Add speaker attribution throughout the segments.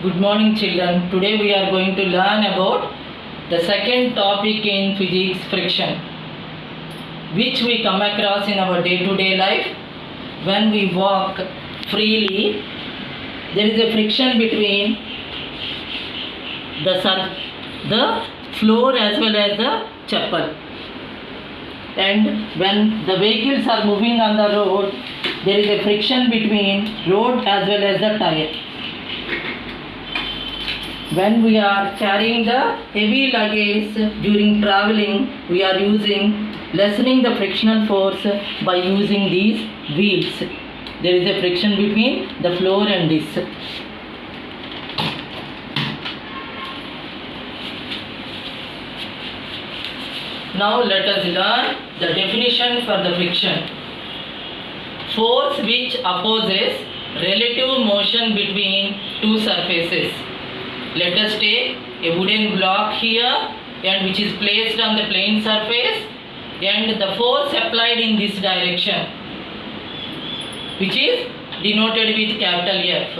Speaker 1: Good morning children. Today we are going to learn about the second topic in physics, friction, which we come across in our day-to-day life. When we walk freely, there is a friction between the floor as well as the chappal. And when the vehicles are moving on the road, there is a friction between road as well as the tire. When we are carrying the heavy luggage during traveling, we are lessening the frictional force by using these wheels. There is a friction between the floor and this. Now let us learn the definition for the friction. Force which opposes relative motion between two surfaces. Let us take a wooden block here and which is placed on the plane surface, and the force applied in this direction, which is denoted with capital F.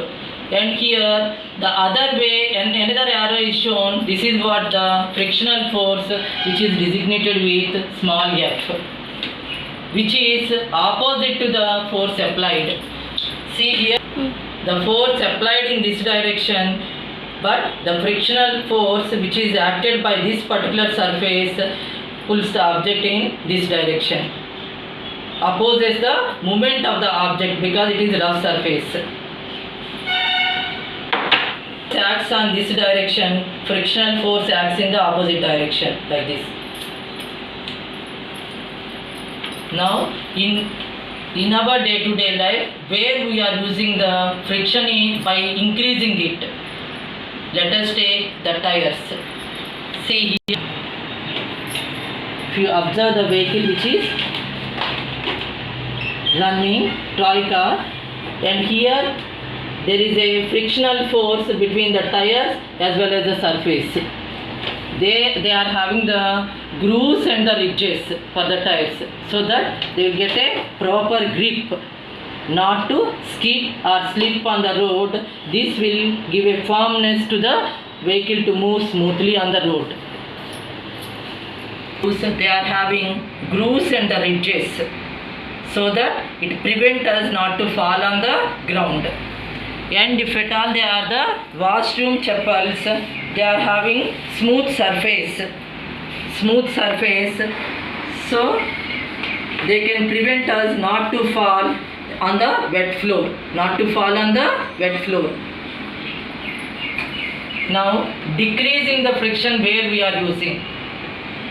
Speaker 1: And here the other way, and another arrow is shown. This is what the frictional force, which is designated with small f, which is opposite to the force applied. See here, the force applied in this direction, but the frictional force which is acted by this particular surface pulls the object in this direction, opposes the movement of the object because it is rough surface. Acts on this direction, frictional force acts in the opposite direction, like this. Now in our day-to-day life, where we are using the friction by increasing it, let us take the tires. See here, if you observe the vehicle which is running, toy car, and here there is a frictional force between the tires as well as the surface. They are having the grooves and the ridges for the tires, so that they will get a proper grip, not to skid or slip on the road. This will give a firmness to the vehicle to move smoothly on the road. They are having grooves and the ridges, so that it prevents us not to fall on the ground. And if at all they are the washroom chappals, they are having smooth surface, so they can prevent us not to fall on the wet floor, Now decreasing the friction where we are using.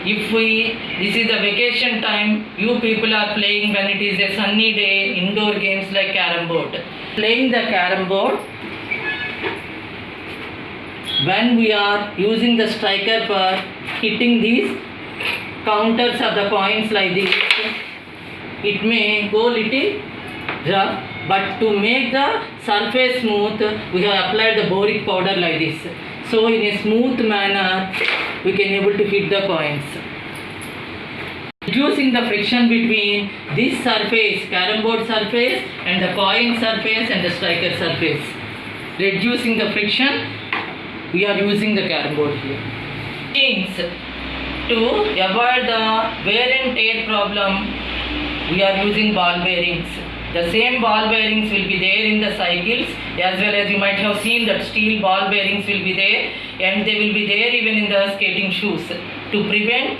Speaker 1: This is the vacation time, you people are playing when it is a sunny day, indoor games like carom board. Playing the carom board, when we are using the striker for hitting these counters of the points like this, it may go little rough, but to make the surface smooth, we have applied the boric powder like this. So in a smooth manner, we can able to hit the coins. Reducing the friction between this surface, carom board surface, and the coin surface and the striker surface. Reducing the friction, we are using the carom board here. Means to avoid the wear and tear problem, we are using ball bearings. The same ball bearings will be there in the cycles, as well as you might have seen that steel ball bearings will be there, and they will be there even in the skating shoes to prevent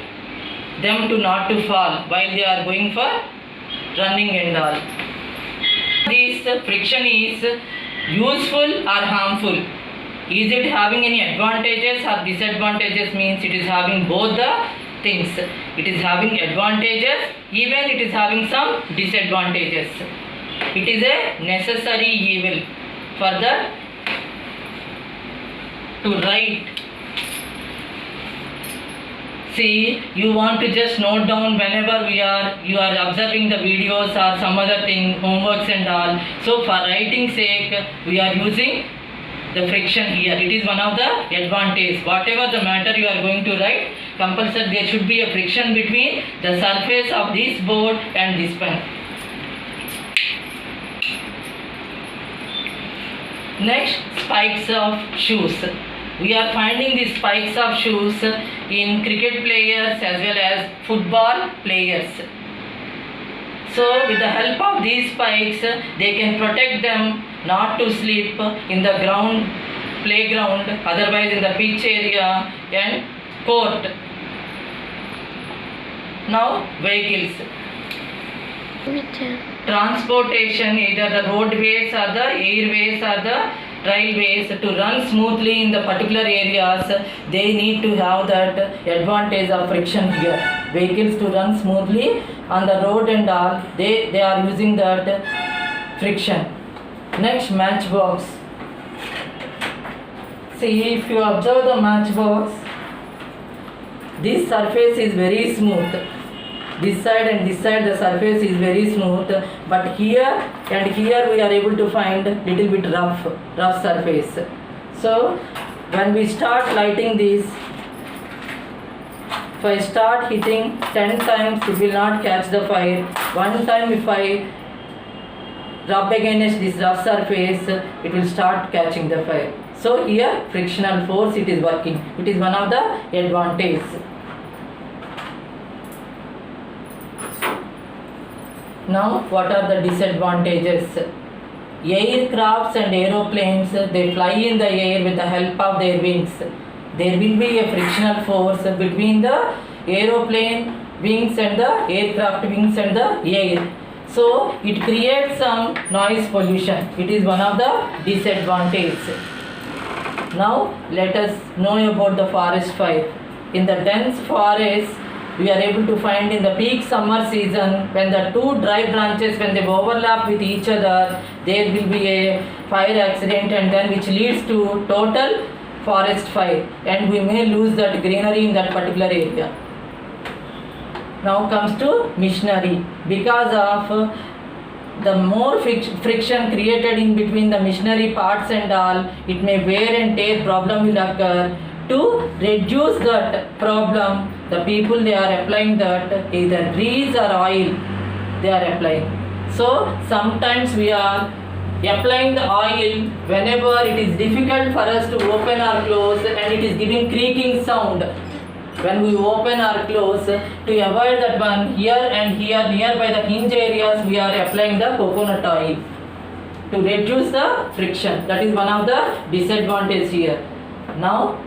Speaker 1: them to not to fall while they are going for running and all. This friction is useful or harmful. Is it having any advantages or disadvantages? Means it is having both the things. It is having advantages, even it is having some disadvantages. It is a necessary evil for to write. See, you want to just note down whenever you are observing the videos or some other thing, homeworks and all. So for writing sake, we are using the friction here. It is one of the advantages. Whatever the matter you are going to write, compulsory there should be a friction between the surface of this board and this pen. Next, spikes of shoes. We are finding the spikes of shoes in cricket players as well as football players. So with the help of these spikes, they can protect them not to slip in the ground, playground, otherwise in the pitch area and court. Now vehicles. Transportation, either the roadways or the airways or the railways, to run smoothly in the particular areas, they need to have that advantage of friction here. Vehicles to run smoothly on the road and all, they are using that friction. Next, matchbox. See, if you observe the matchbox, this surface is very smooth. This side and this side the surface is very smooth, but here and here we are able to find little bit rough surface. So when we start lighting this, if I start hitting 10 times, it will not catch the fire. One time if I rub against this rough surface, it will start catching the fire. So here frictional force, it is working. It is one of the advantages. Now, what are the disadvantages? Aircrafts and aeroplanes, they fly in the air with the help of their wings. There will be a frictional force between the aeroplane wings and the aircraft wings and the air. So, it creates some noise pollution. It is one of the disadvantages. Now, let us know about the forest fire. In the dense forest, we are able to find in the peak summer season, when the two dry branches, when they overlap with each other, there will be a fire accident, and then which leads to total forest fire, and we may lose that greenery in that particular area. Now comes to machinery. Because of the more friction created in between the machinery parts and all, it may wear and tear problem will occur. To reduce that problem, the people, they are applying that either grease or oil they are applying. So sometimes we are applying the oil whenever it is difficult for us to open or close, and it is giving creaking sound when we open or close. To avoid that one, here and here nearby the hinge areas, we are applying the coconut oil to reduce the friction. That is one of the disadvantages here. Now